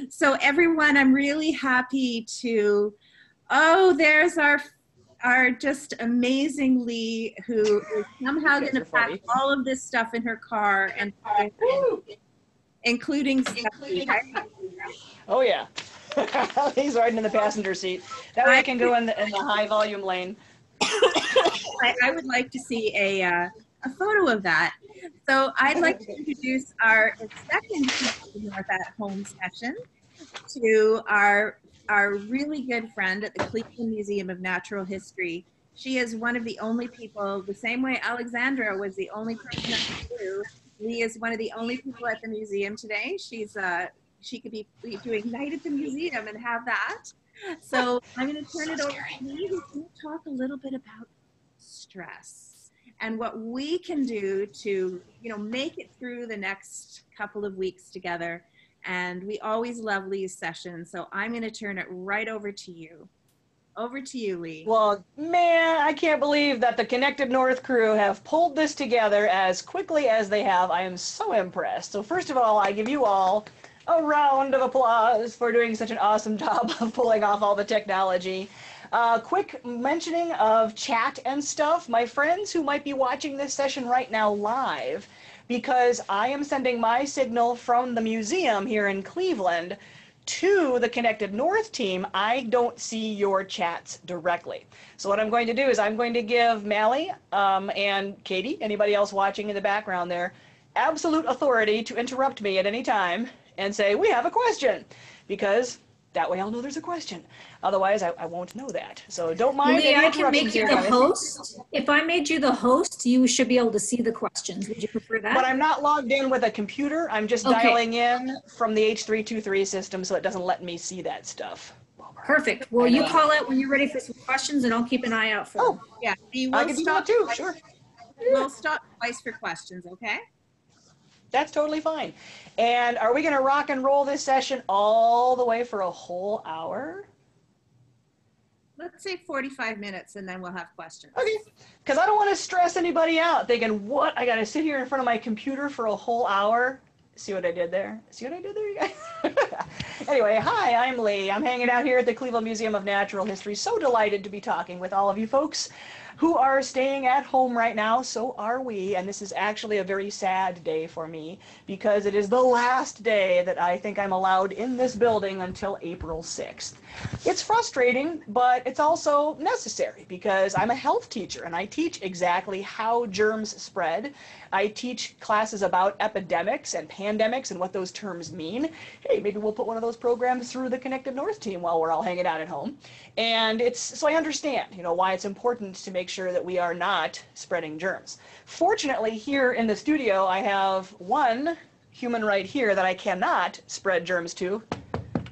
So everyone, I'm really happy to, oh, there's our just amazing Lee, who is somehow You going guys to are pack funny. all of this stuff in her car and put it in, Woo! including Stephanie. Oh yeah. He's riding in the passenger seat. That way I, I can go in the high volume lane. I would like to see a photo of that. So I'd like to introduce our second North at Home session to our really good friend at the Cleveland Museum of Natural History. She is one of the only people, the same way Alexandra was the only person at the zoo. Lee is one of the only people at the museum today. She could be doing night at the museum and have that. So I'm going to turn So it over to scary. Lee, who's going to talk a little bit about stress and what we can do to make it through the next couple of weeks together. And we always love Lee's session, so I'm going to turn it right over to you. Over to you, Lee. Well, man, I can't believe that the Connected North crew have pulled this together as quickly as they have. I am so impressed. So first of all, I give you all a round of applause for doing such an awesome job of pulling off all the technology. Quick mentioning of chat and stuff. My friends who might be watching this session right now live, because I am sending my signal from the museum here in Cleveland to the Connected North team, I don't see your chats directly. So what I'm going to do is I'm going to give Mally and Katie, anybody else watching in the background there, absolute authority to interrupt me at any time and say, we have a question, because that way I'll know there's a question. Otherwise, I won't know that. So don't mind Lee, any I can interruptions make you here, the guys. host. If I made you the host, you should be able to see the questions. Would you prefer But that? I'm not logged in with a computer. I'm just Okay, dialing in from the H323 system, so it doesn't let me see that stuff. perfect. Well, I you know. call out when you're ready for some questions and I'll keep an eye out for Oh, them. Yeah, Lee, I can do that too, sure. we'll stop twice for questions, okay? That's totally fine. And are we going to rock and roll this session all the way for a whole hour? Let's say 45 minutes and then we'll have questions. Okay. Because I don't want to stress anybody out thinking, what? I got to sit here in front of my computer for a whole hour? See what I did there? See what I did there, you guys? Anyway, hi, I'm Lee. I'm hanging out here at the Cleveland Museum of Natural History. So delighted to be talking with all of you folks who are staying at home right now. So are we. And this is actually a very sad day for me because it is the last day that I think I'm allowed in this building until April 6th. It's frustrating, but it's also necessary because I'm a health teacher and I teach exactly how germs spread. I teach classes about epidemics and pandemics and what those terms mean. Hey, maybe we'll put one of those programs through the Connected North team while we're all hanging out at home. And so I understand, why it's important to make sure that we are not spreading germs. Fortunately, here in the studio, I have one human right here that I cannot spread germs to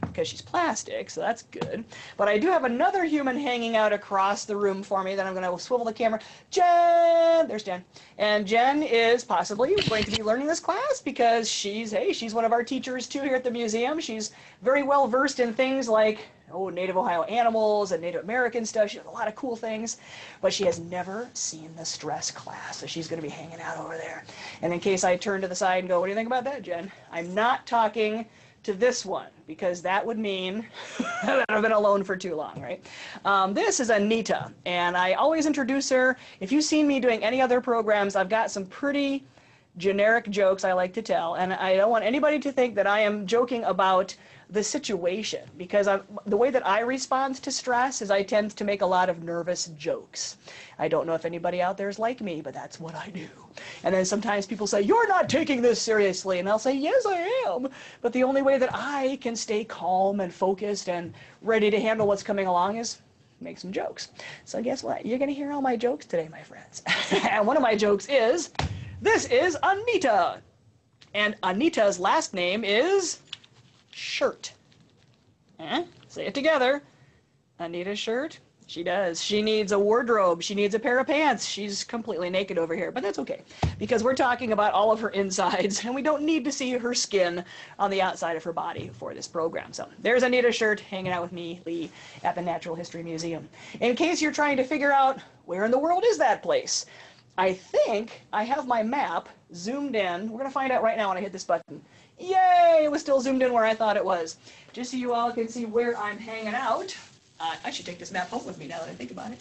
because she's plastic, so that's good. But I do have another human hanging out across the room for me that I'm going to swivel the camera. Jen! There's Jen. And Jen is possibly going to be learning this class because she's one of our teachers too here at the museum. She's very well versed in things like Native Ohio animals and Native American stuff. She does a lot of cool things, but she has never seen the stress class, so she's going to be hanging out over there. And in case I turn to the side and go, what do you think about that, Jen? I'm not talking to this one because that would mean that I've been alone for too long, right? This is Anita, and I always introduce her. If you've seen me doing any other programs, I've got some pretty generic jokes I like to tell, and I don't want anybody to think that I am joking about the situation, because the way that I respond to stress is I tend to make a lot of nervous jokes. I don't know if anybody out there is like me, but that's what I do. And then sometimes people say, you're not taking this seriously, and I'll say, yes, I am. But the only way that I can stay calm and focused and ready to handle what's coming along is make some jokes. So guess what? You're going to hear all my jokes today, my friends. And one of my jokes is, this is Anita. And Anita's last name is Shirt. Say it together. Anita's Shirt. She does. She needs a wardrobe. She needs a pair of pants. She's completely naked over here, but that's okay because we're talking about all of her insides and we don't need to see her skin on the outside of her body for this program. So there's Anita's Shirt hanging out with me, Lee, at the Natural History Museum. In case you're trying to figure out where in the world is that place, I think I have my map zoomed in. We're going to find out right now when I hit this button. Yay, it was still zoomed in where I thought it was. Just so you all can see where I'm hanging out. I should take this map home with me now that I think about it.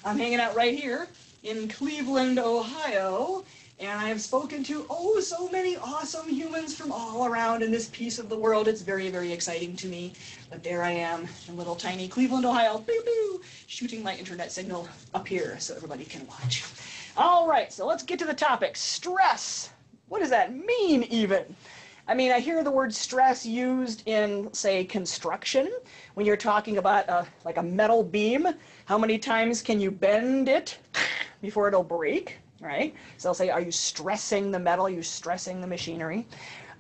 I'm hanging out right here in Cleveland, Ohio, and I have spoken to so many awesome humans from all around in this piece of the world. It's very, very exciting to me. But there I am in little tiny Cleveland, Ohio, shooting my internet signal up here so everybody can watch. All right, so let's get to the topic. Stress. What does that mean even? I mean, I hear the word stress used in, say, construction. When you're talking about like a metal beam, how many times can you bend it before it'll break, right? So they'll say, are you stressing the metal? Are you stressing the machinery?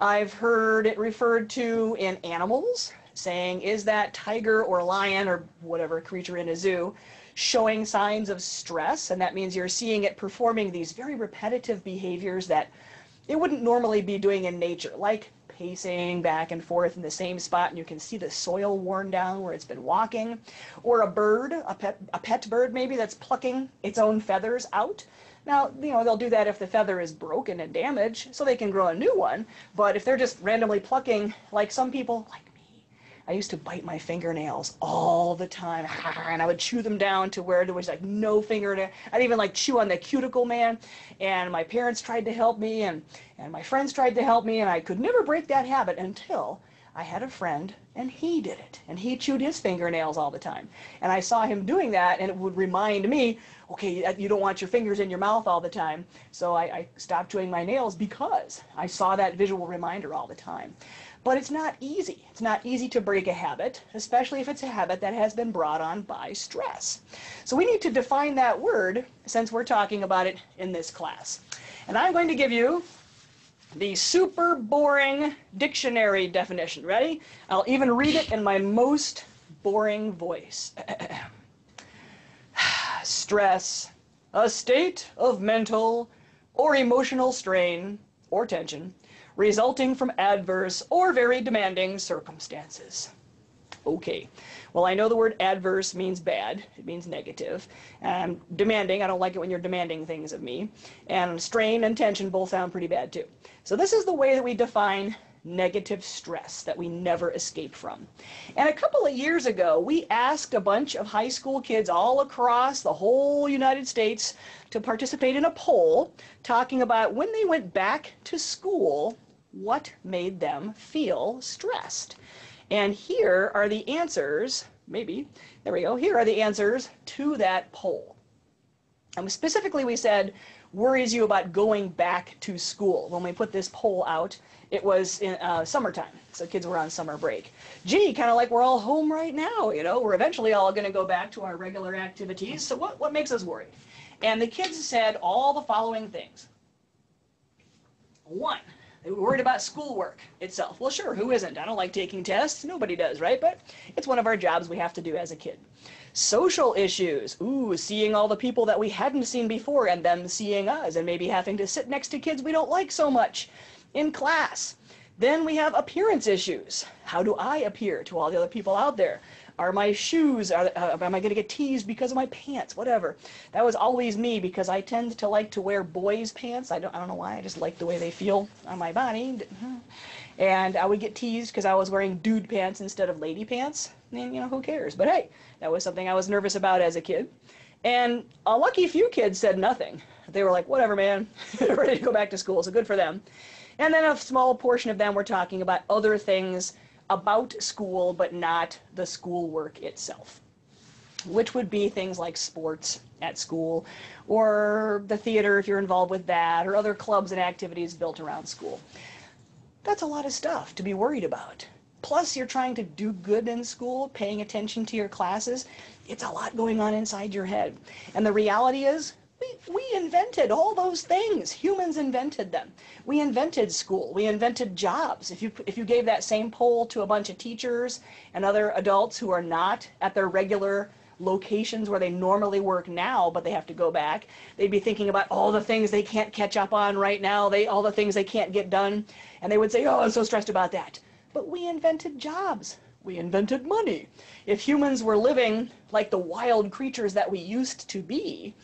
I've heard it referred to in animals, saying, is that tiger or lion or whatever creature in a zoo showing signs of stress? And that means you're seeing it performing these very repetitive behaviors that it wouldn't normally be doing in nature, like pacing back and forth in the same spot, and you can see the soil worn down where it's been walking, or a bird, a pet bird maybe, that's plucking its own feathers out. Now, they'll do that if the feather is broken and damaged, so they can grow a new one, but if they're just randomly plucking, like some people, like I used to bite my fingernails all the time, and I would chew them down to where there was like no fingernail. I'd even like chew on the cuticle, man. And my parents tried to help me, and my friends tried to help me, and I could never break that habit until I had a friend, and he did it. And he chewed his fingernails all the time. And I saw him doing that, and it would remind me, okay, you don't want your fingers in your mouth all the time. So I stopped chewing my nails because I saw that visual reminder all the time. But it's not easy. It's not easy to break a habit, especially if it's a habit that has been brought on by stress. So we need to define that word since we're talking about it in this class. And I'm going to give you the super boring dictionary definition. Ready? I'll even read it in my most boring voice. Stress, a state of mental or emotional strain or tension resulting from adverse or very demanding circumstances. Okay, well, I know the word adverse means bad. It means negative. And demanding, I don't like it when you're demanding things of me. And strain and tension both sound pretty bad too. So this is the way that we define negative stress that we never escape from. And a couple of years ago, we asked a bunch of high school kids all across the whole United States to participate in a poll talking about when they went back to school, what made them feel stressed. And here are the answers, maybe, there we go, here are the answers to that poll. And specifically we said, worries you about going back to school. When we put this poll out, it was in summertime, so kids were on summer break. Gee, kind of like we're all home right now, we're eventually all going to go back to our regular activities, so what makes us worried? And the kids said all the following things. 1, they were worried about schoolwork itself. Well, sure, who isn't? I don't like taking tests. Nobody does, right? But it's one of our jobs we have to do as a kid. Social issues. Ooh, seeing all the people that we hadn't seen before and them seeing us and maybe having to sit next to kids we don't like so much in class. Then we have appearance issues. How do I appear to all the other people out there? Are my shoes, am I going to get teased because of my pants? Whatever. That was always me because I tend to like to wear boys' pants. I don't know why. I just like the way they feel on my body. And I would get teased because I was wearing dude pants instead of lady pants. And, who cares? But hey, that was something I was nervous about as a kid. And a lucky few kids said nothing. They were like, whatever, man, ready to go back to school, so good for them. And then a small portion of them were talking about other things about school, but not the schoolwork itself, which would be things like sports at school, or the theater if you're involved with that, or other clubs and activities built around school. That's a lot of stuff to be worried about. Plus, you're trying to do good in school, paying attention to your classes. It's a lot going on inside your head. And the reality is, we invented all those things. Humans invented them. We invented school. We invented jobs. If you gave that same poll to a bunch of teachers and other adults who are not at their regular locations where they normally work now, but they have to go back, they'd be thinking about all the things they can't catch up on right now, all the things they can't get done, and they would say, oh, I'm so stressed about that. But we invented jobs. We invented money. If humans were living like the wild creatures that we used to be,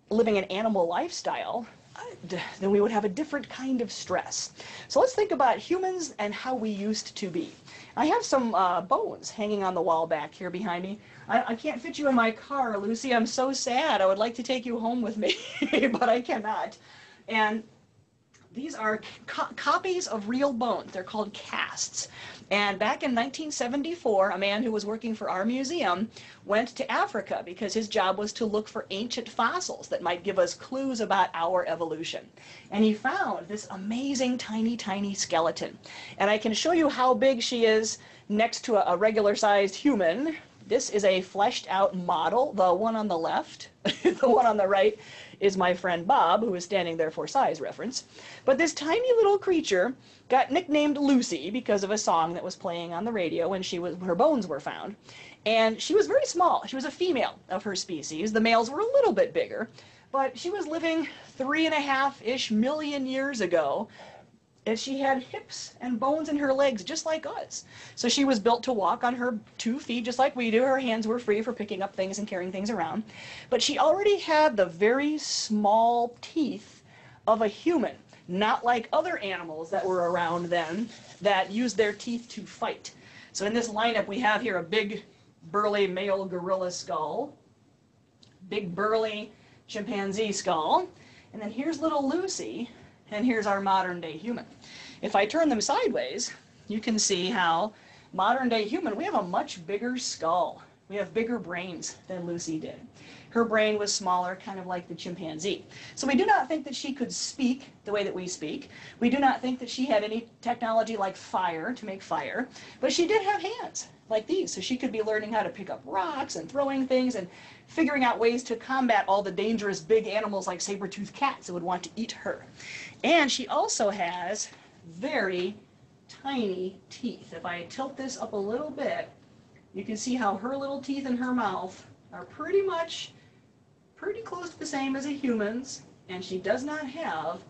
living an animal lifestyle, then we would have a different kind of stress. So let's think about humans and how we used to be. I have some bones hanging on the wall back here behind me. I can't fit you in my car, Lucy. I'm so sad. I would like to take you home with me, but I cannot. And these are copies of real bones. They're called casts. And back in 1974, a man who was working for our museum went to Africa because his job was to look for ancient fossils that might give us clues about our evolution. And he found this amazing tiny, tiny skeleton. And I can show you how big she is next to a regular-sized human. This is a fleshed out model. The one on the left, the one on the right is my friend Bob, who is standing there for size reference. But this tiny little creature got nicknamed Lucy because of a song that was playing on the radio when her bones were found. And she was very small. She was a female of her species. The males were a little bit bigger, but she was living 3.5-ish million years ago. And she had hips and bones in her legs just like us. So she was built to walk on her 2 feet just like we do. Her hands were free for picking up things and carrying things around. But she already had the very small teeth of a human, not like other animals that were around then that used their teeth to fight. So in this lineup we have here a big burly male gorilla skull, big burly chimpanzee skull, and then here's little Lucy. And here's our modern day human. If I turn them sideways, you can see how modern day human, we have a much bigger skull. We have bigger brains than Lucy did. Her brain was smaller, kind of like the chimpanzee. So we do not think that she could speak the way that we speak. We do not think that she had any technology like fire to make fire, but she did have hands like these. So she could be learning how to pick up rocks and throwing things and figuring out ways to combat all the dangerous big animals like saber-toothed cats that would want to eat her. And she also has very tiny teeth. If I tilt this up a little bit, you can see how her little teeth in her mouth are pretty close to the same as a human's, and she does not have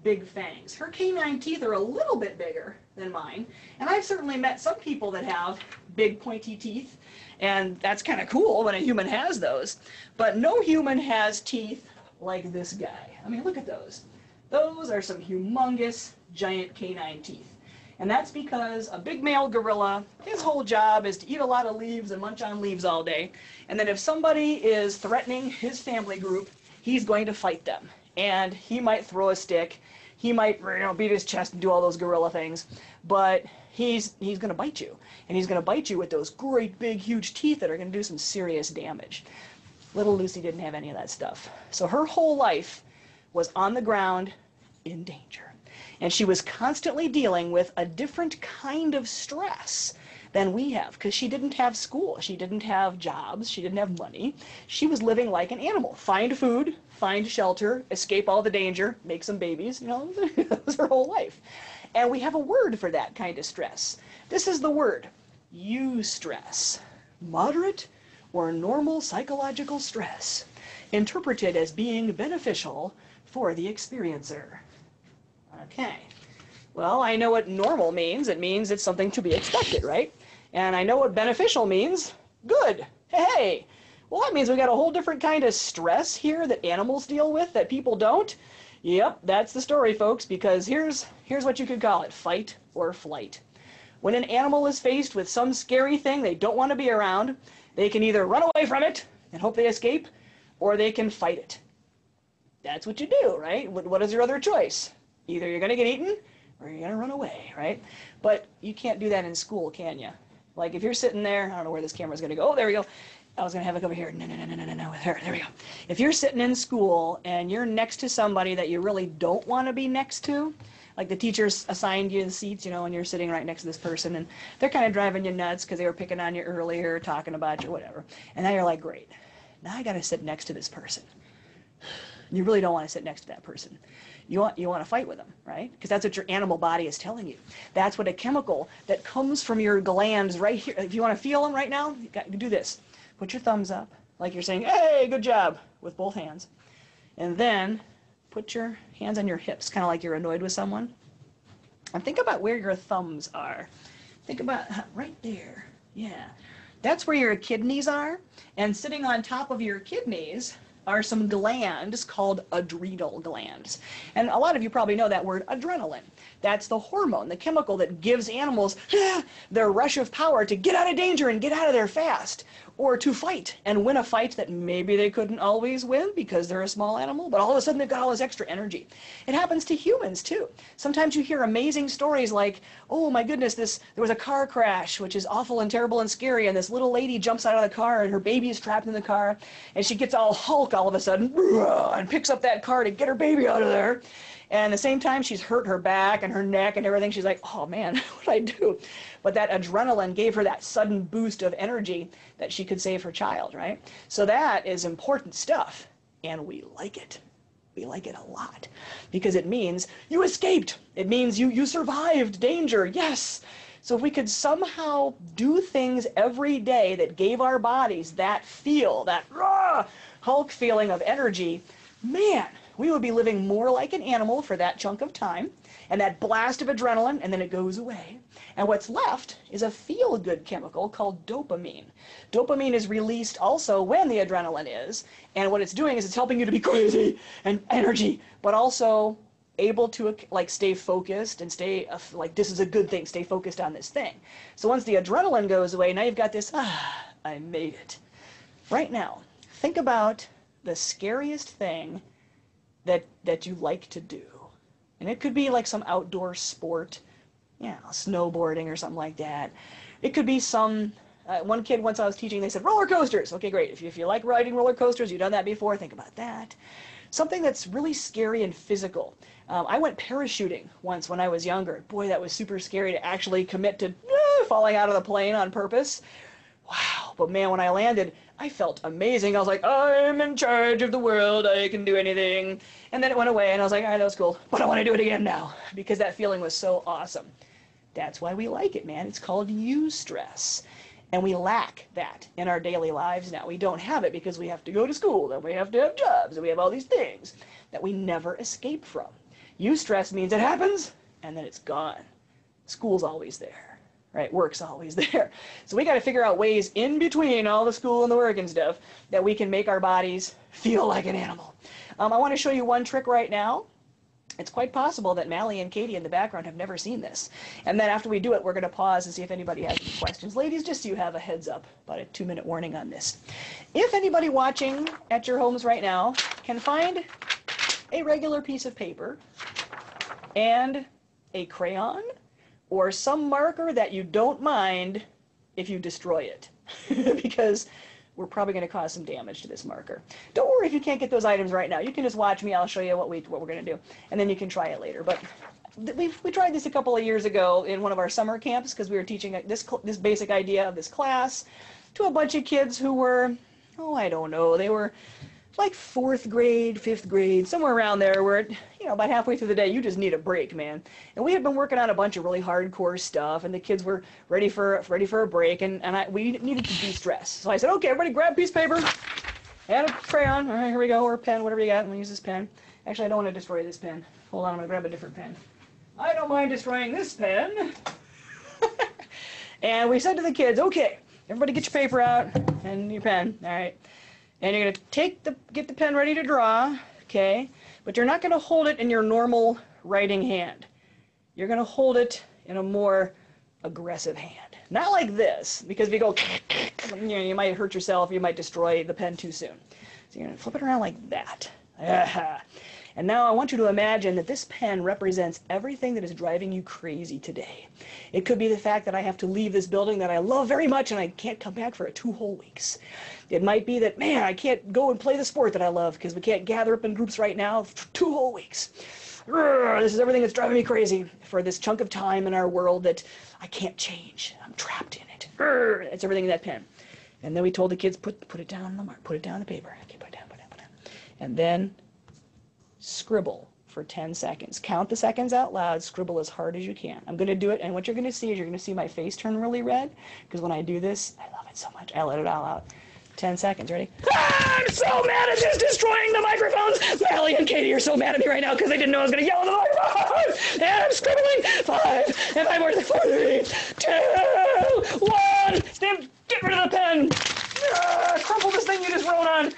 big fangs. Her canine teeth are a little bit bigger than mine, and I've certainly met some people that have big pointy teeth, and that's kind of cool when a human has those, but no human has teeth like this guy. I mean, look at those. Those are some humongous, giant canine teeth. And that's because a big male gorilla, his whole job is to eat a lot of leaves and munch on leaves all day. And then if somebody is threatening his family group, he's going to fight them. And he might throw a stick, he might beat his chest and do all those gorilla things, but he's going to bite you. And he's going to bite you with those great big huge teeth that are going to do some serious damage. Little Lucy didn't have any of that stuff. So her whole life was on the ground in danger. And she was constantly dealing with a different kind of stress than we have, because she didn't have school, she didn't have jobs, she didn't have money. She was living like an animal. Find food, find shelter, escape all the danger, make some babies, that was her whole life. And we have a word for that kind of stress. This is the word, eustress. Moderate or normal psychological stress, interpreted as being beneficial for the experiencer. Okay, well, I know what normal means. It means it's something to be expected, right? And I know what beneficial means. Good. Hey, well, that means we got a whole different kind of stress here that animals deal with that people don't. Yep, that's the story, folks, because here's what you could call it, fight or flight. When an animal is faced with some scary thing they don't want to be around, they can either run away from it and hope they escape, or they can fight it. That's what you do, right? What is your other choice? Either you're going to get eaten or you're going to run away, right? But you can't do that in school, can you? Like if you're sitting there, I don't know where this camera's going to go. Oh, there we go. I was going to have it over here. No, with her. There we go. If you're sitting in school and you're next to somebody that you really don't want to be next to, like the teachers assigned you the seats, and you're sitting right next to this person and they're kind of driving you nuts because they were picking on you earlier, talking about you, whatever. And now you're like, great. Now I got to sit next to this person. You really don't want to sit next to that person. You want to fight with them, right? Because that's what your animal body is telling you. That's what a chemical that comes from your glands right here. If you want to feel them right now, you got to do this. Put your thumbs up like you're saying, hey, good job, with both hands. And then put your hands on your hips, kind of like you're annoyed with someone. And think about where your thumbs are. Think about right there. Yeah. That's where your kidneys are. And sitting on top of your kidneys are some glands called adrenal glands. And a lot of you probably know that word adrenaline. That's the hormone, the chemical that gives animals their rush of power to get out of danger and get out of there fast, or to fight and win a fight that maybe they couldn't always win because they're a small animal, but all of a sudden they've got all this extra energy. It happens to humans too. Sometimes you hear amazing stories like, oh my goodness, there was a car crash, which is awful and terrible and scary, and this little lady jumps out of the car and her baby is trapped in the car, and she gets all Hulk all of a sudden and picks up that car to get her baby out of there. And at the same time, she's hurt her back and her neck and everything. She's like, oh man, what did I do? But that adrenaline gave her that sudden boost of energy that she could save her child, right? So that is important stuff, and we like it. We like it a lot because it means you escaped. It means you survived danger, yes. So if we could somehow do things every day that gave our bodies that feel, that raw Hulk feeling of energy, man, we would be living more like an animal for that chunk of time, and that blast of adrenaline, and then it goes away. And what's left is a feel-good chemical called dopamine. Dopamine is released also when the adrenaline is, and what it's doing is it's helping you to be crazy and energy, but also able to like stay focused and stay like this is a good thing, stay focused on this thing. So once the adrenaline goes away, now you've got this, I made it. Right now, think about the scariest thing that you like to do. And it could be like some outdoor sport, snowboarding or something like that. It could be some, one kid once I was teaching, they said, roller coasters. Okay, great. If you like riding roller coasters, you've done that before, think about that. Something that's really scary and physical. I went parachuting once when I was younger. Boy, that was super scary to actually commit to falling out of the plane on purpose. Wow, but man, when I landed, I felt amazing. I was like, I'm in charge of the world, I can do anything. And then it went away, and I was like, all right, that was cool, but I want to do it again now, because that feeling was so awesome. That's why we like it, man. It's called eustress. And we lack that in our daily lives now. We don't have it because we have to go to school, and we have to have jobs, and we have all these things that we never escape from. Eustress means it happens, and then it's gone. School's always there. Right, work's always there. So we got to figure out ways in between all the school and the work and stuff that we can make our bodies feel like an animal. I want to show you one trick right now. It's quite possible that Mally and Katie in the background have never seen this. And then after we do it, we're going to pause and see if anybody has any questions. Ladies, just so you have a heads up, about a 2-minute warning on this. If anybody watching at your homes right now can find a regular piece of paper and a crayon, or some marker that you don't mind if you destroy it, because we're probably going to cause some damage to this marker. Don't worry if you can't get those items right now. You can just watch me. I'll show you what we're going to do, and then you can try it later. But we tried this a couple of years ago in one of our summer camps because we were teaching this basic idea of this class to a bunch of kids who were, I don't know, they were like 4th grade, 5th grade, somewhere around there where, about halfway through the day, you just need a break, man. And we had been working on a bunch of really hardcore stuff, and the kids were ready for a break, and we needed to de-stress. So I said, okay, everybody grab a piece of paper and a crayon. All right, here we go, or a pen, whatever you got. I'm going to use this pen. Actually, I don't want to destroy this pen. Hold on, I'm going to grab a different pen. I don't mind destroying this pen. And we said to the kids, okay, everybody get your paper out and your pen, all right? And you're going to get the pen ready to draw, okay? But you're not going to hold it in your normal writing hand. You're going to hold it in a more aggressive hand. Not like this, because if you go, you might hurt yourself, you might destroy the pen too soon. So you're going to flip it around like that. And now I want you to imagine that this pen represents everything that is driving you crazy today. It could be the fact that I have to leave this building that I love very much and I can't come back for 2 whole weeks. It might be that, man, I can't go and play the sport that I love because we can't gather up in groups right now for 2 whole weeks. This is everything that's driving me crazy for this chunk of time in our world that I can't change. I'm trapped in it. It's everything in that pen. And then we told the kids, put it down on the mark, put it down on the paper. Okay, put it down, put it down. And then scribble for 10 seconds. Count the seconds out loud. Scribble as hard as you can. I'm going to do it, and what you're going to see is you're going to see my face turn really red, because when I do this, I love it so much. I let it all out. 10 seconds. Ready? I'm so mad at just destroying the microphones. Mally and Katie are so mad at me right now because they didn't know I was going to yell at the microphone. And I'm scribbling. 5, and 5 more. 4, 3, 2, 1. Steve, get rid of the pen. Crumple this thing you just wrote on.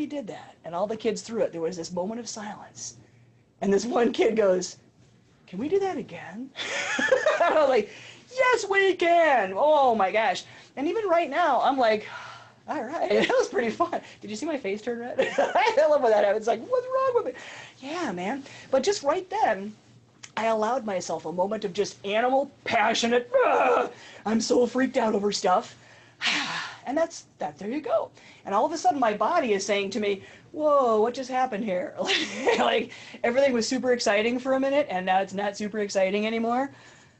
we did that, and all the kids threw it, there was this moment of silence. And this one kid goes, can we do that again? And I'm like, yes, we can. Oh my gosh. And even right now, I'm like, all right, that was pretty fun. Did you see my face turn red? I love when that happens. It's like, what's wrong with me? Yeah, man. But just right then, I allowed myself a moment of just animal, passionate, I'm so freaked out over stuff. And that's that. There you go. And all of a sudden, my body is saying to me, whoa, what just happened here? Like, everything was super exciting for a minute, and now it's not super exciting anymore.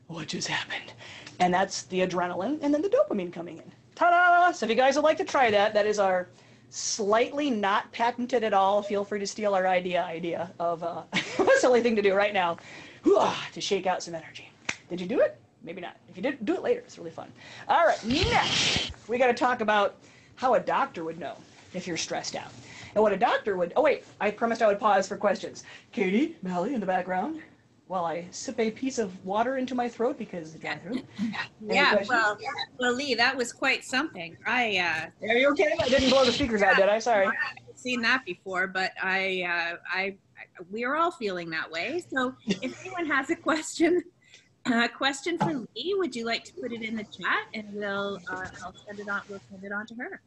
What just happened? And that's the adrenaline and then the dopamine coming in. Ta-da! So if you guys would like to try that, that is our slightly not patented at all, feel free to steal our idea of a silly thing to do right now to shake out some energy. Did you do it? Maybe not. If you did, do it later. It's really fun. All right, next, we got to talk about how a doctor would know if you're stressed out. And what a doctor would, oh wait, I promised I would pause for questions. Katie, Mallie in the background, while I sip a piece of water into my throat because dry throat. Yeah, well, Lee, that was quite something. Are you okay? I didn't blow the speakers out, did I? Sorry. I've seen that before, but we are all feeling that way. So if anyone has a question for Lee, would you like to put it in the chat, and I'll send it on. We'll send it on to her.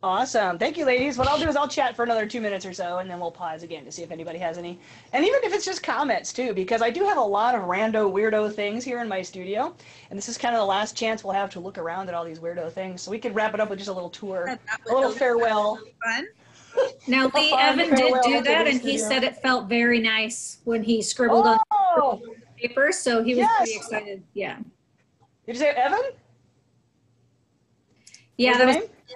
Awesome. Thank you, ladies. What I'll do is I'll chat for another 2 minutes or so, and then we'll pause again to see if anybody has any. And even if it's just comments, too, because I do have a lot of rando, weirdo things here in my studio. And this is kind of the last chance we'll have to look around at all these weirdo things. So we could wrap it up with just a little tour, a little farewell. Fun. Now, Lee, Evan did do that, and he said it felt very nice when he scribbled on the paper, so he was pretty excited. Yeah. Did you say Evan? Yeah, that was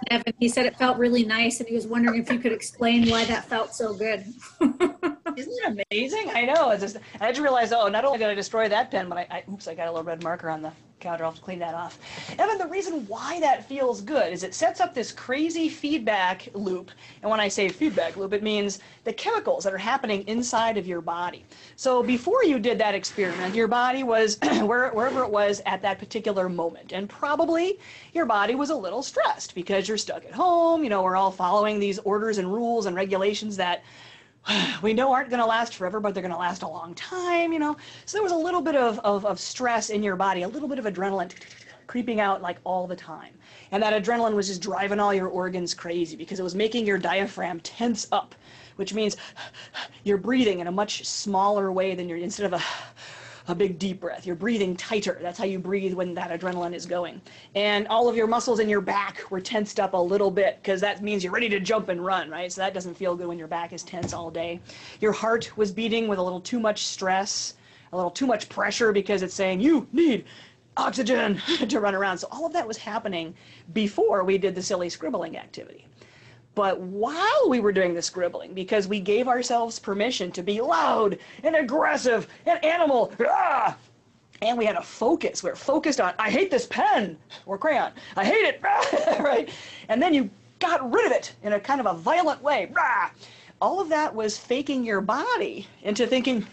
Evan. He said it felt really nice, and he was wondering if you could explain why that felt so good. Isn't it amazing? I know. It's just, I just realized, oh, not only did I destroy that pen, but oops, I got a little red marker on the counter. I'll have to clean that off. Evan, the reason why that feels good is it sets up this crazy feedback loop. And when I say feedback loop, it means the chemicals that are happening inside of your body. So before you did that experiment, your body was wherever it was at that particular moment. And probably your body was a little stressed because you're stuck at home. You know, we're all following these orders and rules and regulations that we know aren't going to last forever, but they're going to last a long time, you know. So there was a little bit of stress in your body, a little bit of adrenaline creeping out like all the time. And that adrenaline was just driving all your organs crazy because it was making your diaphragm tense up, which means you're breathing in a much smaller way than instead of a big deep breath. You're breathing tighter. That's how you breathe when that adrenaline is going. And all of your muscles in your back were tensed up a little bit because that means you're ready to jump and run, right? So that doesn't feel good when your back is tense all day. Your heart was beating with a little too much stress, a little too much pressure because it's saying you need oxygen to run around. So all of that was happening before we did the silly scribbling activity. But while we were doing the scribbling, because we gave ourselves permission to be loud and aggressive and animal, and we had a focus. We're focused on, I hate this pen or crayon. I hate it, right? And then you got rid of it in a kind of a violent way. All of that was faking your body into thinking,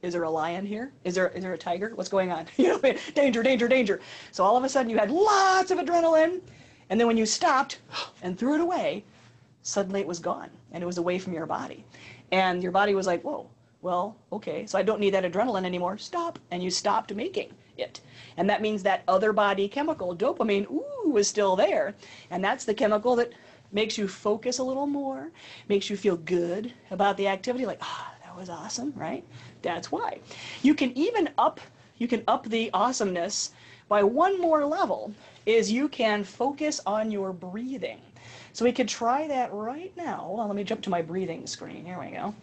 is there a lion here? Is there a tiger? What's going on? You know, danger, danger, danger. So all of a sudden you had lots of adrenaline, and then when you stopped and threw it away, suddenly it was gone, and it was away from your body. And your body was like, whoa, well, okay, so I don't need that adrenaline anymore. Stop. And you stopped making it. And that means that other body chemical, dopamine, was still there. And that's the chemical that makes you focus a little more, makes you feel good about the activity, like, that was awesome, right? That's why. You can even up the awesomeness by one more level, is you can focus on your breathing. So we could try that right now. Well, let me jump to my breathing screen. Here we go.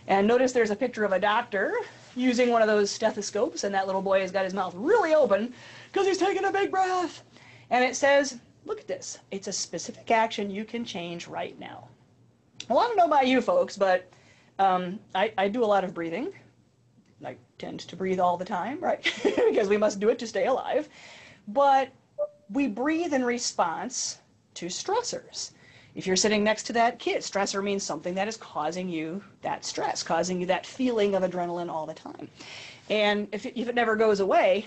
And notice there's a picture of a doctor using one of those stethoscopes, and that little boy has got his mouth really open because he's taking a big breath. And it says, look at this. It's a specific action you can change right now. Well, I don't know about you folks, but I do a lot of breathing. I tend to breathe all the time, right? Because we must do it to stay alive. But we breathe in response to stressors. If you're sitting next to that kid, stressor means something that is causing you that stress, causing you that feeling of adrenaline all the time. And if it never goes away,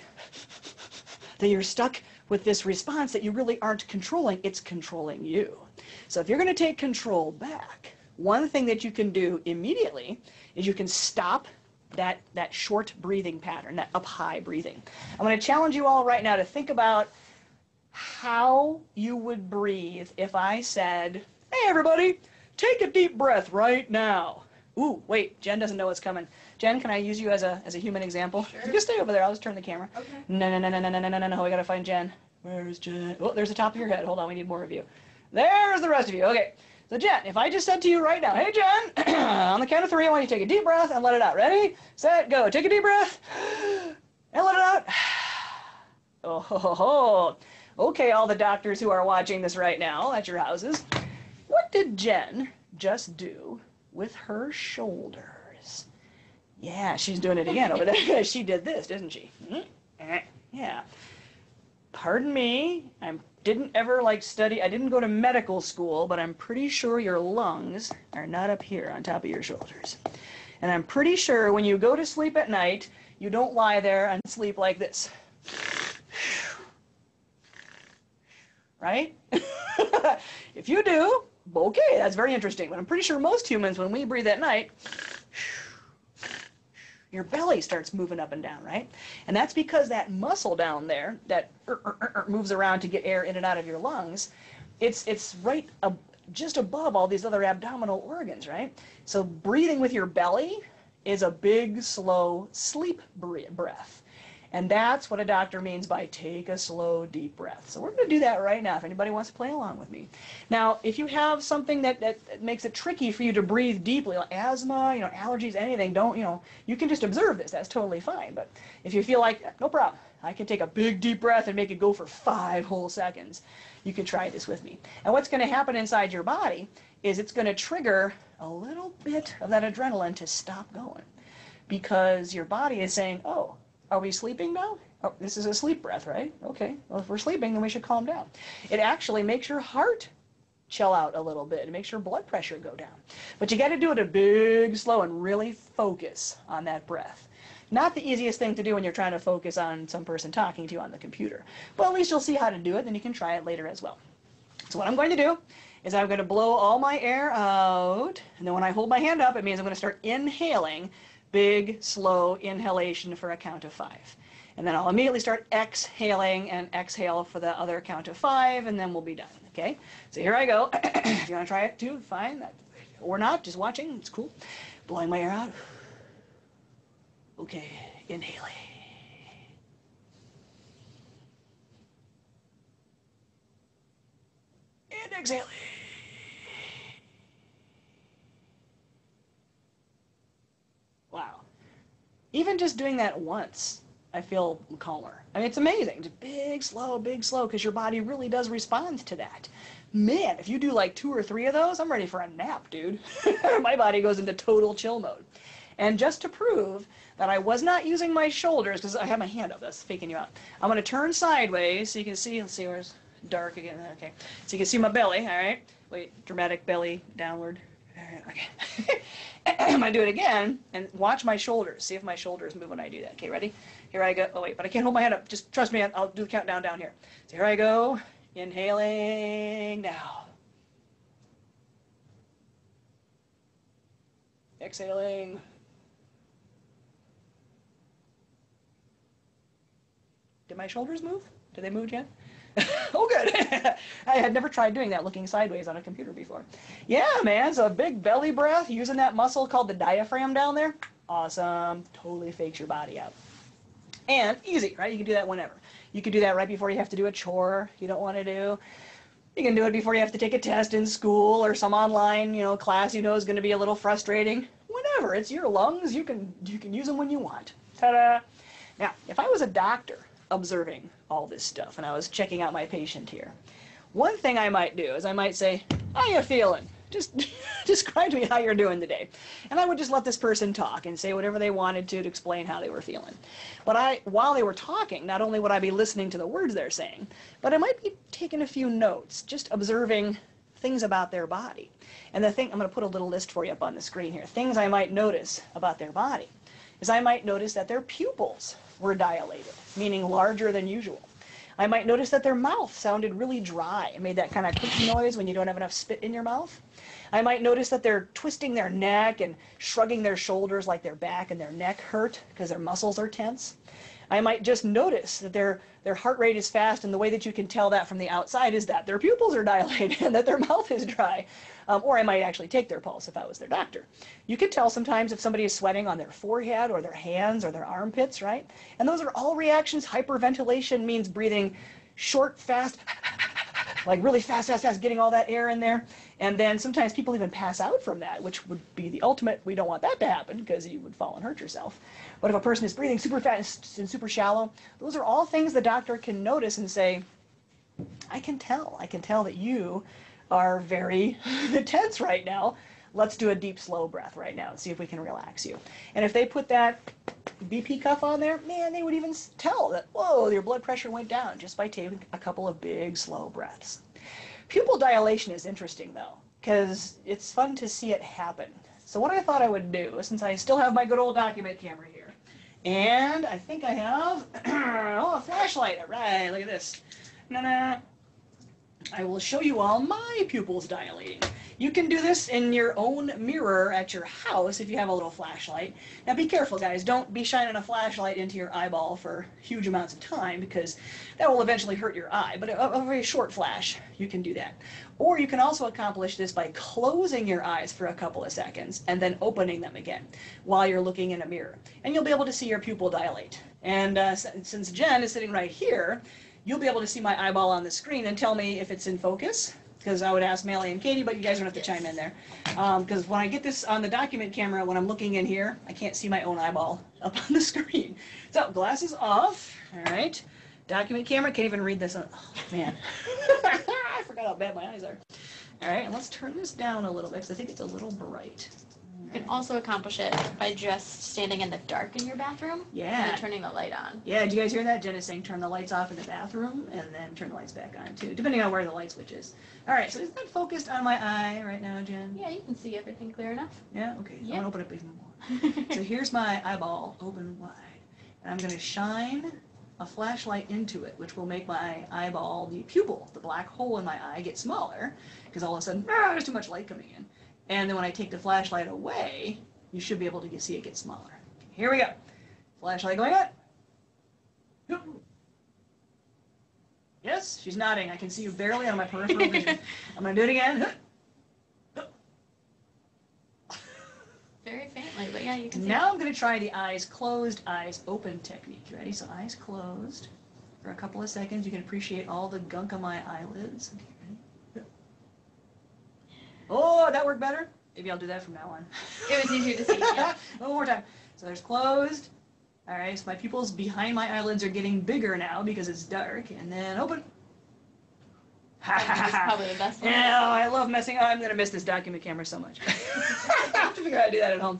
then you're stuck with this response that you really aren't controlling. It's controlling you. So if you're going to take control back, one thing that you can do immediately is you can stop that short breathing pattern, that up high breathing. I'm going to challenge you all right now to think about how you would breathe if I said, hey everybody, take a deep breath right now. Ooh, wait, Jen doesn't know what's coming. Jen, can I use you as a human example? Sure. You can stay over there, I'll just turn the camera. Okay. No, we gotta find Jen. Where's Jen? Oh, there's the top of your head. Hold on, we need more of you. There's the rest of you. Okay, so Jen, if I just said to you right now, hey Jen, on the count of 3, I want you to take a deep breath and let it out. Ready, set, go. Take a deep breath and let it out. Oh, ho, ho, ho. Okay, all the doctors who are watching this right now at your houses, what did Jen just do with her shoulders? Yeah, she's doing it again over there. She did this, didn't she? Yeah. Pardon me, I didn't ever study, I didn't go to medical school, but I'm pretty sure your lungs are not up here on top of your shoulders. And I'm pretty sure when you go to sleep at night, you don't lie there and sleep like this. Right? If you do, okay, that's very interesting. But I'm pretty sure most humans, when we breathe at night, your belly starts moving up and down, right? And that's because that muscle down there that moves around to get air in and out of your lungs, it's right just above all these other abdominal organs, right? So breathing with your belly is a big, slow sleep breath. And that's what a doctor means by take a slow, deep breath. So we're going to do that right now if anybody wants to play along with me. Now, if you have something that makes it tricky for you to breathe deeply, like asthma, allergies, anything, you can just observe this. That's totally fine. But if you feel like, no problem, I can take a big, deep breath and make it go for 5 whole seconds, you can try this with me. And what's going to happen inside your body is it's going to trigger a little bit of that adrenaline to stop going, because your body is saying, oh, are we sleeping now? Oh, this is a sleep breath, right? Okay, well, if we're sleeping, then we should calm down. It actually makes your heart chill out a little bit. It makes your blood pressure go down. But you got to do it a big, slow, and really focus on that breath. Not the easiest thing to do when you're trying to focus on some person talking to you on the computer. But at least you'll see how to do it, then you can try it later as well. So what I'm going to do is I'm going to blow all my air out, and then when I hold my hand up, it means I'm going to start inhaling. Big, slow inhalation for a count of 5. And then I'll immediately start exhaling and exhale for the other count of 5, and then we'll be done, okay? So here I go. If you want to try it too, fine. Or not, just watching, it's cool. Blowing my air out. Okay, inhaling. And exhaling. Wow. Even just doing that once, I feel calmer. I mean, it's amazing. Just big, slow, because your body really does respond to that. Man, if you do like 2 or 3 of those, I'm ready for a nap, dude. My body goes into total chill mode. And just to prove that I was not using my shoulders, because I have my hand up, that's faking you out. I'm going to turn sideways so you can see, let's see, where's dark again, okay. So you can see my belly, all right. Wait, dramatic belly, downward. Okay. I'm going to do it again, and watch my shoulders. See if my shoulders move when I do that. Okay, ready? Here I go. Oh, wait, but I can't hold my head up. Just trust me, I'll do the countdown down here. So here I go. Inhaling now. Exhaling. Did my shoulders move? Did they move yet? Oh, good. I had never tried doing that looking sideways on a computer before. Yeah, man, so a big belly breath using that muscle called the diaphragm down there. Awesome. Totally fakes your body out. And easy, right? You can do that whenever. You can do that right before you have to do a chore you don't want to do. You can do it before you have to take a test in school or some online, class is going to be a little frustrating. Whenever. It's your lungs. You can use them when you want. Ta-da. Now, if I was a doctor observing all this stuff and I was checking out my patient here, one thing I might do is I might say, how you feeling? Just describe to me how you're doing today. And I would just let this person talk and say whatever they wanted to explain how they were feeling. But while they were talking, not only would I be listening to the words they're saying, but I might be taking a few notes, just observing things about their body. And I'm going to put a little list for you up on the screen here. Things I might notice about their body is I might notice that their pupils were dilated, meaning larger than usual. I might notice that their mouth sounded really dry. It made that kind of clicking noise when you don't have enough spit in your mouth. I might notice that they're twisting their neck and shrugging their shoulders like their back and their neck hurt because their muscles are tense. I might just notice that their heart rate is fast, and the way that you can tell that from the outside is that their pupils are dilated and that their mouth is dry. Or I might actually take their pulse if I was their doctor. You can tell sometimes if somebody is sweating on their forehead or their hands or their armpits, right? And those are all reactions. Hyperventilation means breathing short, fast, like really fast, getting all that air in there. And then sometimes people even pass out from that, which would be the ultimate. We don't want that to happen because you would fall and hurt yourself. But if a person is breathing super fast and super shallow, those are all things the doctor can notice and say, I can tell that you are very tense right now. Let's do a deep, slow breath right now and see if we can relax you. And if they put that BP cuff on there, man, they would even tell that, whoa, your blood pressure went down just by taking a couple of big, slow breaths. Pupil dilation is interesting, though, because it's fun to see it happen. So what I thought I would do, since I still have my good old document camera here, and I think I have, oh, a flashlight. All right, look at this. I will show you all my pupils dilating. You can do this in your own mirror at your house if you have a little flashlight. Now be careful, guys. Don't be shining a flashlight into your eyeball for huge amounts of time, because that will eventually hurt your eye. But a very short flash, you can do that. Or you can also accomplish this by closing your eyes for a couple of seconds and then opening them again while you're looking in a mirror. And you'll be able to see your pupil dilate. And since Jen is sitting right here, you'll be able to see my eyeball on the screen and tell me if it's in focus, because I would ask Melly and Katie, but you guys don't have to chime in there. Because when I get this on the document camera, when I'm looking in here, I can't see my own eyeball up on the screen. So glasses off. All right. Document camera. Can't even read this. Oh, man. I forgot how bad my eyes are. All right. And let's turn this down a little bit because I think it's a little bright. You can also accomplish it by just standing in the dark in your bathroom. Yeah. And then turning the light on. Yeah, did you guys hear that? Jen is saying turn the lights off in the bathroom and then turn the lights back on too, depending on where the light switch is. All right, so is that focused on my eye right now, Jen? Yeah, you can see everything clear enough. Yeah, okay. Yeah. I'm going to open it even more. So here's my eyeball open wide. And I'm going to shine a flashlight into it, which will make my eyeball, the pupil, the black hole in my eye, get smaller, because all of a sudden, there's too much light coming in. And then when I take the flashlight away, you should be able to see it get smaller. Here we go. Flashlight going on. Yes, she's nodding. I can see you barely on my peripheral vision. I'm going to do it again. Very faintly, but yeah, you can see. Now I'm going to try the eyes closed, eyes open technique. Ready? So eyes closed for a couple of seconds. You can appreciate all the gunk on my eyelids. Okay, ready? Oh, that worked better? Maybe I'll do that from now on. It was easier to see. Yeah. One more time. So there's closed. All right, so my pupils behind my eyelids are getting bigger now because it's dark. And then open. That's probably the best one. Yeah, I love messing. Oh, I'm going to miss this document camera so much. I have to figure out how to do that at home.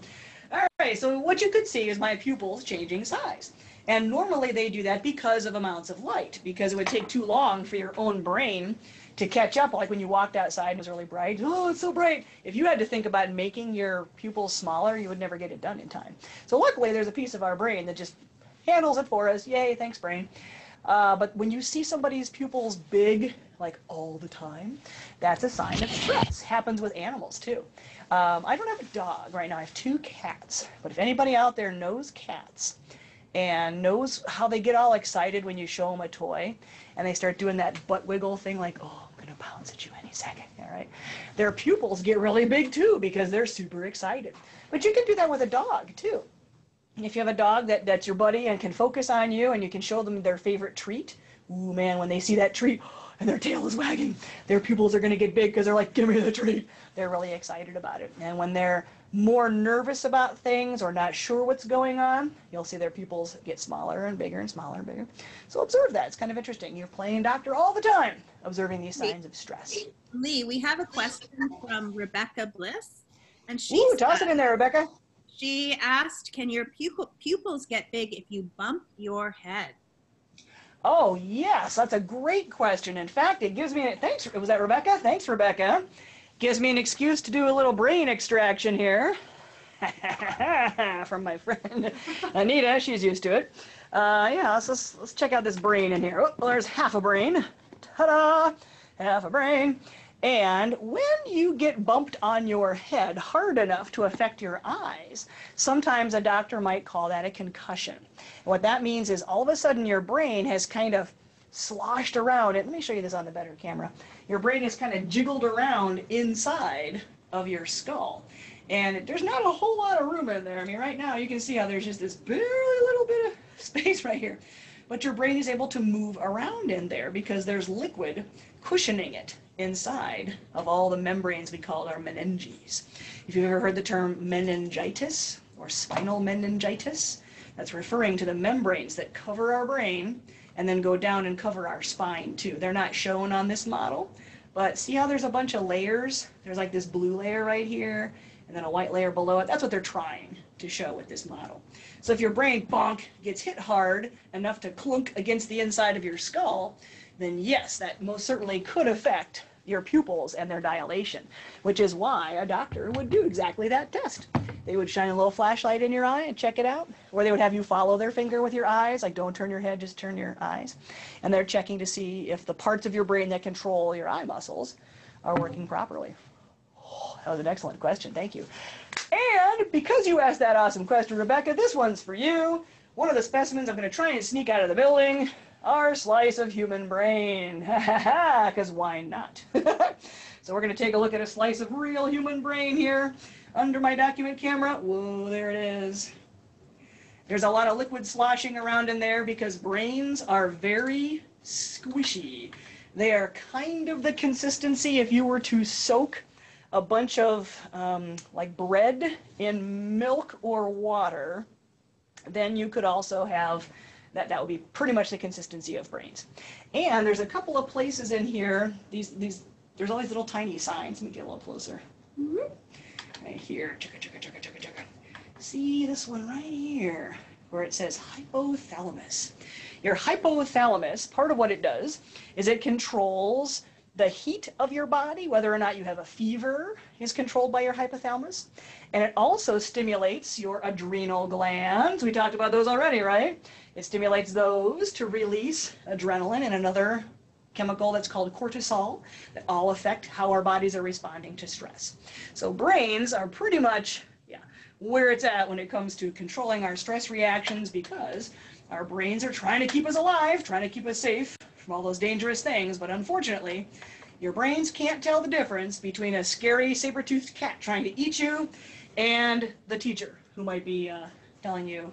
All right, so what you could see is my pupils changing size. And normally they do that because of amounts of light, because it would take too long for your own brain to catch up. Like when you walked outside and it was really bright. Oh, it's so bright. If you had to think about making your pupils smaller, you would never get it done in time. So luckily there's a piece of our brain that just handles it for us. Yay, thanks brain. But when you see somebody's pupils big, like all the time, that's a sign of stress. Happens with animals too. I don't have a dog right now. I have 2 cats. But if anybody out there knows cats and knows how they get all excited when you show them a toy and they start doing that butt wiggle thing like, oh, I'm going to pounce at you any second, all right? Their pupils get really big too because they're super excited. But you can do that with a dog too. And if you have a dog that's your buddy and can focus on you and you can show them their favorite treat, ooh, man, when they see that treat and their tail is wagging, their pupils are going to get big because they're like, give me the treat. They're really excited about it. And when they're more nervous about things or not sure what's going on, you'll see their pupils get smaller and bigger and smaller and bigger. So observe that. It's kind of interesting. You're playing doctor all the time, observing these signs of stress. Lee, we have a question from Rebecca Bliss. And Ooh, toss it in there, Rebecca. She asked, can your pupils get big if you bump your head? Oh, yes, that's a great question. In fact, it gives me, thanks, was that Rebecca? Thanks, Rebecca. Gives me an excuse to do a little brain extraction here. From my friend Anita, she's used to it. Yeah, let's check out this brain in here. Oh, well, there's half a brain. Ta-da! Half a brain. And when you get bumped on your head hard enough to affect your eyes, sometimes a doctor might call that a concussion. And what that means is all of a sudden your brain has kind of sloshed around. And let me show you this on the better camera. Your brain is kind of jiggled around inside of your skull. And there's not a whole lot of room in there. I mean, right now you can see how there's just this barely little bit of space right here. But your brain is able to move around in there because there's liquid cushioning it inside of all the membranes we call our meninges. If you've ever heard the term meningitis or spinal meningitis, that's referring to the membranes that cover our brain and then go down and cover our spine too. They're not shown on this model, but see how there's a bunch of layers? There's like this blue layer right here and then a white layer below it. That's what they're trying to show with this model. So if your brain, bonk, gets hit hard enough to clunk against the inside of your skull, then yes, that most certainly could affect your pupils and their dilation, which is why a doctor would do exactly that test. They would shine a little flashlight in your eye and check it out, or they would have you follow their finger with your eyes, like don't turn your head, just turn your eyes. And they're checking to see if the parts of your brain that control your eye muscles are working properly. Oh, that was an excellent question, thank you. And because you asked that awesome question, Rebecca, this one's for you. One of the specimens I'm going to try and sneak out of the building, our slice of human brain. Ha ha ha, because why not? So we're going to take a look at a slice of real human brain here under my document camera. Whoa, there it is. There's a lot of liquid sloshing around in there because brains are very squishy. They are kind of the consistency if you were to soak a bunch of like bread in milk or water, then you could also have that would be pretty much the consistency of brains. And there's a couple of places in here, there's all these little tiny signs. Let me get a little closer. Right here. See this one right here where it says hypothalamus. Your hypothalamus, part of what it does is it controls the heat of your body, whether or not you have a fever, is controlled by your hypothalamus. And it also stimulates your adrenal glands. We talked about those already, right? It stimulates those to release adrenaline and another chemical that's called cortisol that all affect how our bodies are responding to stress. So brains are pretty much where it's at when it comes to controlling our stress reactions because our brains are trying to keep us alive, trying to keep us safe from all those dangerous things, but unfortunately, your brains can't tell the difference between a scary saber-toothed cat trying to eat you and the teacher who might be telling you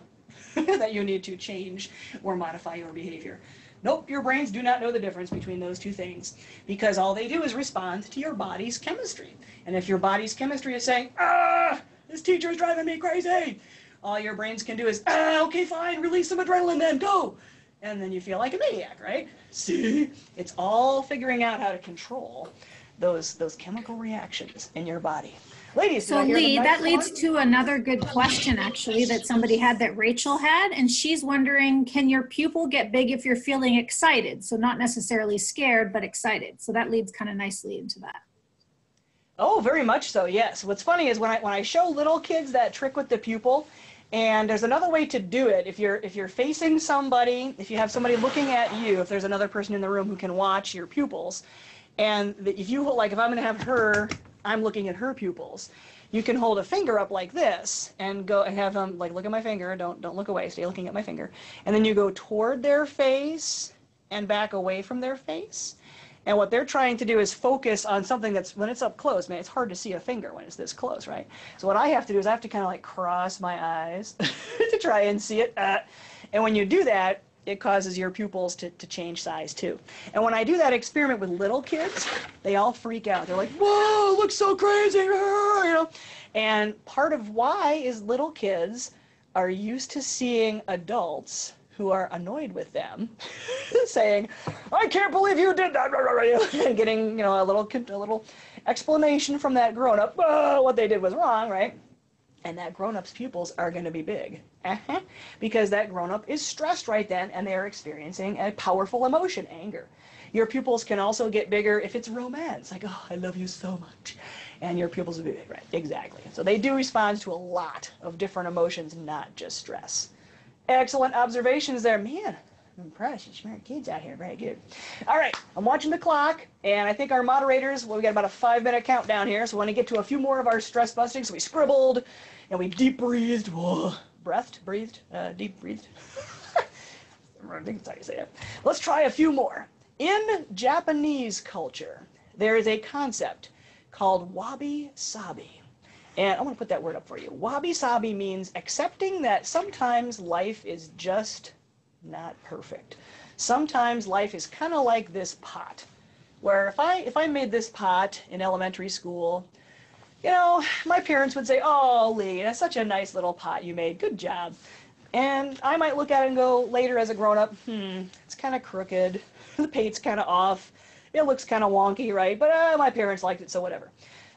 that you need to change or modify your behavior. Nope, your brains do not know the difference between those two things because all they do is respond to your body's chemistry. And if your body's chemistry is saying, this teacher is driving me crazy, all your brains can do is, okay, fine, release some adrenaline then, go. And then you feel like a maniac, right? See? It's all figuring out how to control those chemical reactions in your body. Ladies, so Lee, that leads to another good question actually that somebody had that Rachel had, and she's wondering, can your pupil get big if you're feeling excited? So not necessarily scared, but excited. So that leads kind of nicely into that. Oh, very much so, yes. What's funny is when I show little kids that trick with the pupil, and there's another way to do it. If you're facing somebody, if you have somebody looking at you, if there's another person in the room who can watch your pupils, and if I'm going to have her, I'm looking at her pupils, you can hold a finger up like this and go and have them like look at my finger. Don't look away. Stay looking at my finger. And then you go toward their face and back away from their face. And what they're trying to do is focus on something that's, when it's up close, man, it's hard to see a finger when it's this close, right? So what I have to do is I have to kind of like cross my eyes to try and see it. And when you do that, it causes your pupils to change size too. And when I do that experiment with little kids, they all freak out. They're like, whoa, it looks so crazy, you know? And part of why is little kids are used to seeing adults who are annoyed with them, saying, I can't believe you did that, and getting, a little explanation from that grown-up, what they did was wrong, right? And that grown-up's pupils are going to be big. Because that grown-up is stressed right then, and they're experiencing a powerful emotion, anger. Your pupils can also get bigger if it's romance, like, oh, I love you so much. And your pupils will be big, right? Exactly. So they do respond to a lot of different emotions, not just stress. Excellent observations there. Man, I'm impressed. You smart kids out here. Very good. All right, I'm watching the clock, and I think our moderators, well, we got about a 5-minute countdown here, so we want to get to a few more of our stress busting. So we scribbled, and we deep breathed. Whoa. Deep breathed. I think that's how you say it. Let's try a few more. In Japanese culture, there is a concept called wabi-sabi. And I'm going to put that word up for you. Wabi-sabi means accepting that sometimes life is just not perfect. Sometimes life is kind of like this pot, where if I made this pot in elementary school, you know, my parents would say, oh, Lee, that's such a nice little pot you made. Good job. And I might look at it and go later as a grown-up, it's kind of crooked. The paint's kind of off. It looks kind of wonky, right? But my parents liked it, so whatever.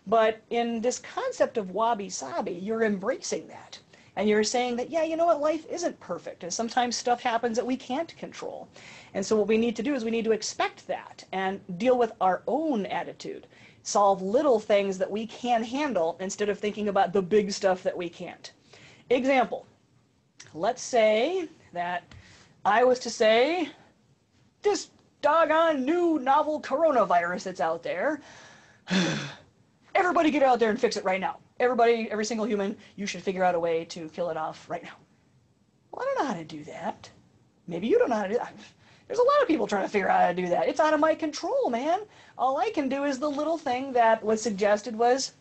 But in this concept of wabi-sabi, you're embracing that. And you're saying that, yeah, you know what, life isn't perfect. And sometimes stuff happens that we can't control. And so what we need to do is we need to expect that and deal with our own attitude. Solve little things that we can handle instead of thinking about the big stuff that we can't. Example, let's say that I was to say, this doggone new novel coronavirus that's out there, everybody get out there and fix it right now. Everybody, every single human, you should figure out a way to kill it off right now. Well, I don't know how to do that. Maybe you don't know how to do that. There's a lot of people trying to figure out how to do that. It's out of my control, man. All I can do is the little thing that was suggested was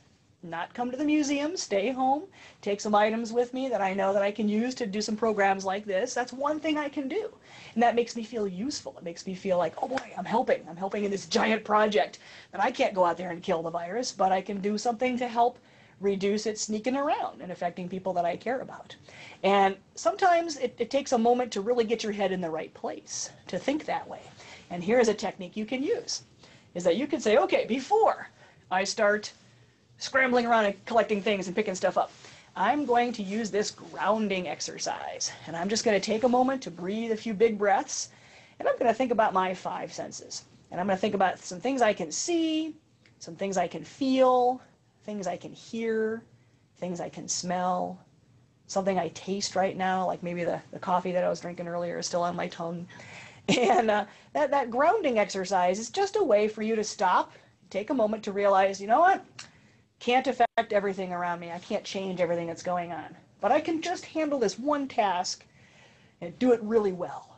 not come to the museum, stay home, take some items with me that I know that I can use to do some programs like this. That's one thing I can do. And that makes me feel useful. It makes me feel like, oh boy, I'm helping. I'm helping in this giant project that I can't go out there and kill the virus, but I can do something to help reduce it sneaking around and affecting people that I care about. And sometimes it takes a moment to really get your head in the right place, to think that way. And here's a technique you can use, is that you can say, okay, before I start scrambling around and collecting things and picking stuff up, I'm going to use this grounding exercise. And I'm just going to take a moment to breathe a few big breaths, and I'm going to think about my 5 senses. And I'm going to think about some things I can see, some things I can feel, things I can hear, things I can smell, something I taste right now, like maybe the coffee that I was drinking earlier is still on my tongue. And that grounding exercise is just a way for you to stop, take a moment to realize, you know what? Can't affect everything around me. I can't change everything that's going on. But I can just handle this one task and do it really well.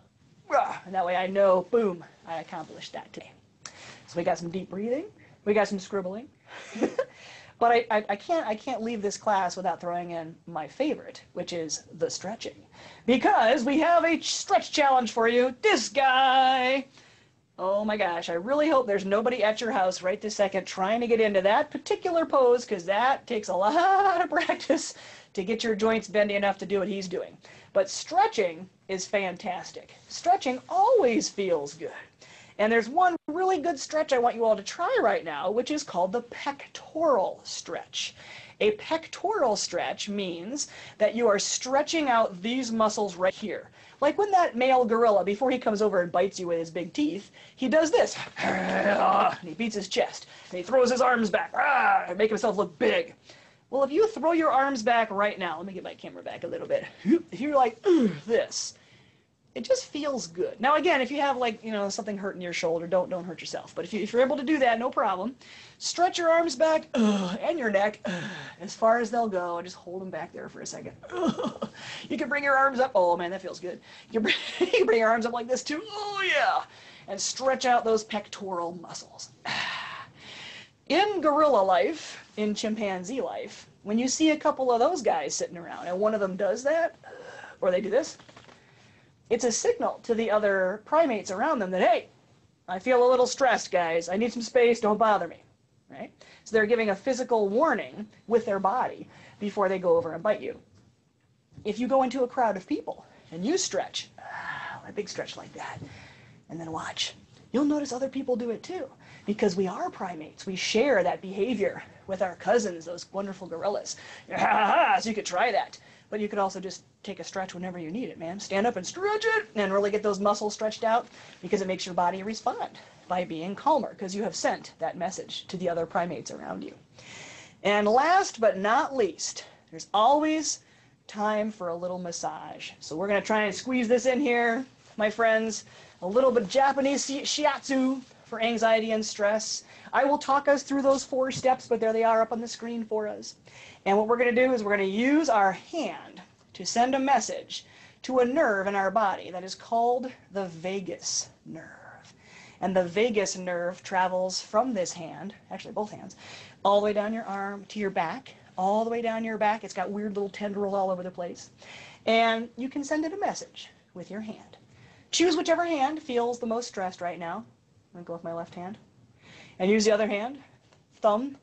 And that way I know, boom, I accomplished that today. So we got some deep breathing. We got some scribbling. But I can't leave this class without throwing in my favorite, which is the stretching. Because we have a stretch challenge for you. This guy. Oh my gosh, I really hope there's nobody at your house right this second trying to get into that particular pose, because that takes a lot of practice to get your joints bendy enough to do what he's doing. But stretching is fantastic. Stretching always feels good. And there's one really good stretch I want you all to try right now, which is called the pectoral stretch. A pectoral stretch means that you are stretching out these muscles right here. Like when that male gorilla, before he comes over and bites you with his big teeth, he does this. And he beats his chest. And he throws his arms back and make himself look big. Well, if you throw your arms back right now, let me get my camera back a little bit. If you're like this, it just feels good. Now again, if you have like, you know, something hurting your shoulder, don't hurt yourself. But if you're able to do that, no problem. Stretch your arms back and your neck as far as they'll go, and just hold them back there for a second. You can bring your arms up. Oh man, that feels good. You can bring your arms up like this too. Oh yeah. And stretch out those pectoral muscles. In gorilla life, in chimpanzee life, when you see a couple of those guys sitting around and one of them does that, or they do this, it's a signal to the other primates around them that, hey, I feel a little stressed, guys. I need some space. Don't bother me, right? So they're giving a physical warning with their body before they go over and bite you. If you go into a crowd of people and you stretch, a big stretch like that, and then watch, you'll notice other people do it too, because we are primates. We share that behavior with our cousins, those wonderful gorillas. So you could try that. But you could also just take a stretch whenever you need it, man. Stand up and stretch it and really get those muscles stretched out, because it makes your body respond by being calmer, because you have sent that message to the other primates around you. And last but not least, there's always time for a little massage. So we're going to try and squeeze this in here, my friends. A little bit Japanese shiatsu for anxiety and stress. I will talk us through those 4 steps, but there they are up on the screen for us. And what we're going to do is we're going to use our hand to send a message to a nerve in our body that is called the vagus nerve. And the vagus nerve travels from this hand, actually both hands, all the way down your arm to your back, all the way down your back. It's got weird little tendrils all over the place. And you can send it a message with your hand. Choose whichever hand feels the most stressed right now. I'm going to go with my left hand. And use the other hand, thumb,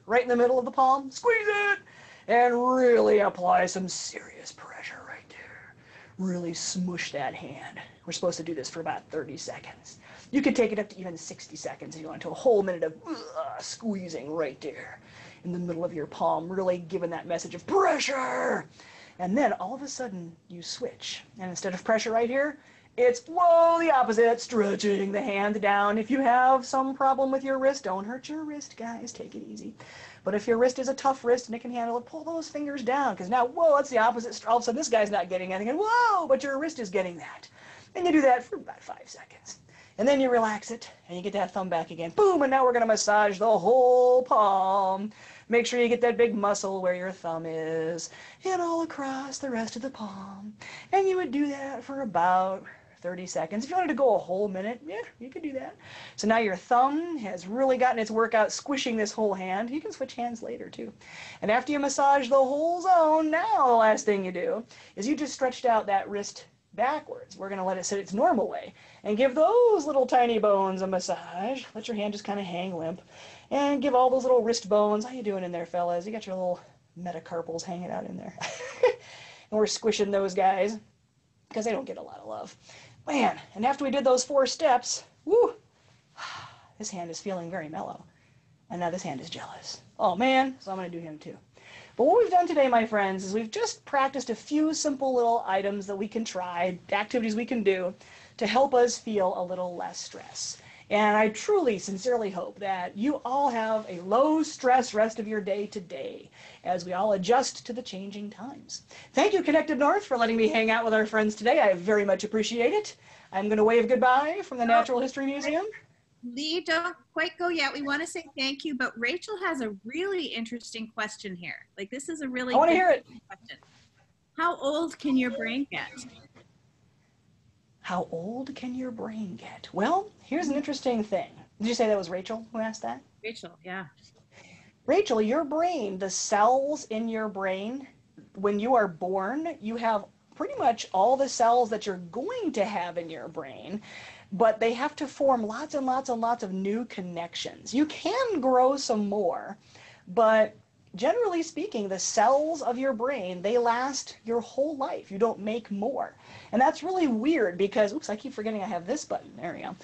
right in the middle of the palm, squeeze it, and really apply some serious pressure right there. Really smush that hand. We're supposed to do this for about 30 seconds. You could take it up to even 60 seconds if you want to, a whole minute of squeezing right there in the middle of your palm, really giving that message of pressure. And then all of a sudden you switch. And instead of pressure right here, it's, whoa, the opposite, stretching the hand down. If you have some problem with your wrist, don't hurt your wrist, guys. Take it easy. But if your wrist is a tough wrist and it can handle it, pull those fingers down, because now, whoa, that's the opposite. All of a sudden, this guy's not getting anything, and whoa, but your wrist is getting that. And you do that for about 5 seconds. And then you relax it, and you get that thumb back again. Boom, and now we're going to massage the whole palm. Make sure you get that big muscle where your thumb is, and all across the rest of the palm. And you would do that for about 30 seconds. If you wanted to go a whole minute, yeah, you could do that. So now your thumb has really gotten its workout squishing this whole hand. You can switch hands later too. And after you massage the whole zone, now the last thing you do is you just stretched out that wrist backwards. We're going to let it sit its normal way and give those little tiny bones a massage. Let your hand just kind of hang limp and give all those little wrist bones. How you doing in there, fellas? You got your little metacarpals hanging out in there. And we're squishing those guys because they don't get a lot of love. Man, and after we did those 4 steps, woo, this hand is feeling very mellow. And now this hand is jealous. Oh man, so I'm going to do him too. But what we've done today, my friends, is we've just practiced a few simple little items that we can try, activities we can do to help us feel a little less stress. And I truly, sincerely hope that you all have a low stress rest of your day today as we all adjust to the changing times. Thank you, Connected North, for letting me hang out with our friends today. I very much appreciate it. I'm going to wave goodbye from the Natural History Museum. Lee, don't quite go yet. We want to say thank you, but Rachel has a really interesting question here. Like, this is a really I want to hear it. Question. How old can your brain get? How old can your brain get? Well, here's an interesting thing. Did you say that was Rachel who asked that? Rachel, yeah. Rachel, your brain, the cells in your brain, when you are born, you have pretty much all the cells that you're going to have in your brain, but they have to form lots and lots and lots of new connections. You can grow some more, but generally speaking, the cells of your brain, they last your whole life. You don't make more. And that's really weird because, oops, I keep forgetting I have this button. There we go.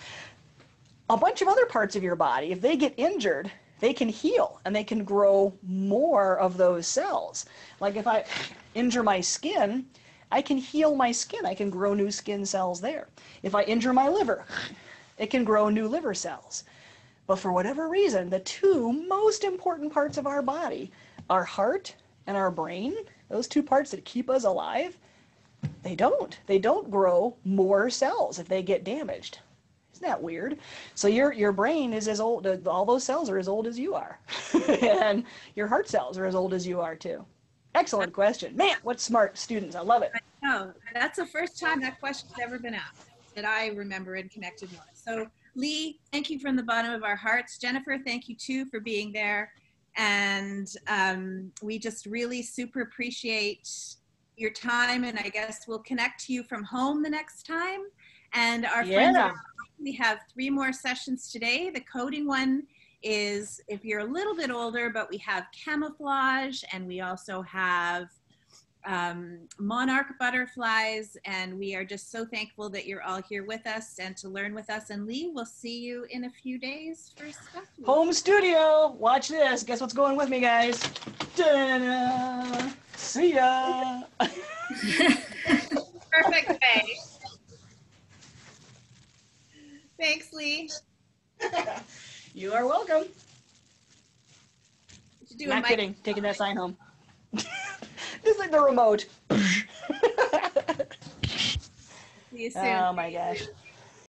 A bunch of other parts of your body, if they get injured, they can heal and they can grow more of those cells. Like if I injure my skin, I can heal my skin. I can grow new skin cells there. If I injure my liver, it can grow new liver cells. But for whatever reason, the 2 most important parts of our body, our heart and our brain, those 2 parts that keep us alive, they don't grow more cells if they get damaged. Isn't that weird? So your brain is as old, all those cells are as old as you are. And your heart cells are as old as you are too. Excellent question. Man, what smart students. I love it. I know. That's the first time that question's ever been asked that I remember in Connected North. So Lee, thank you from the bottom of our hearts. Jennifer, thank you too for being there. And we just really super appreciate your time. And I guess we'll connect to you from home the next time. And our friends, we have 3 more sessions today. The coding one is if you're a little bit older, but we have camouflage and we also have monarch butterflies, and we are just so thankful that you're all here with us and to learn with us. And Lee, we'll see you in a few days for stuff. Home studio. Watch this. Guess what's going with me, guys? Da-da-da. See ya. Perfect way. Thanks, Lee. You are welcome. Not kidding. Taking that sign home. Just like the remote. See you soon. Oh my gosh.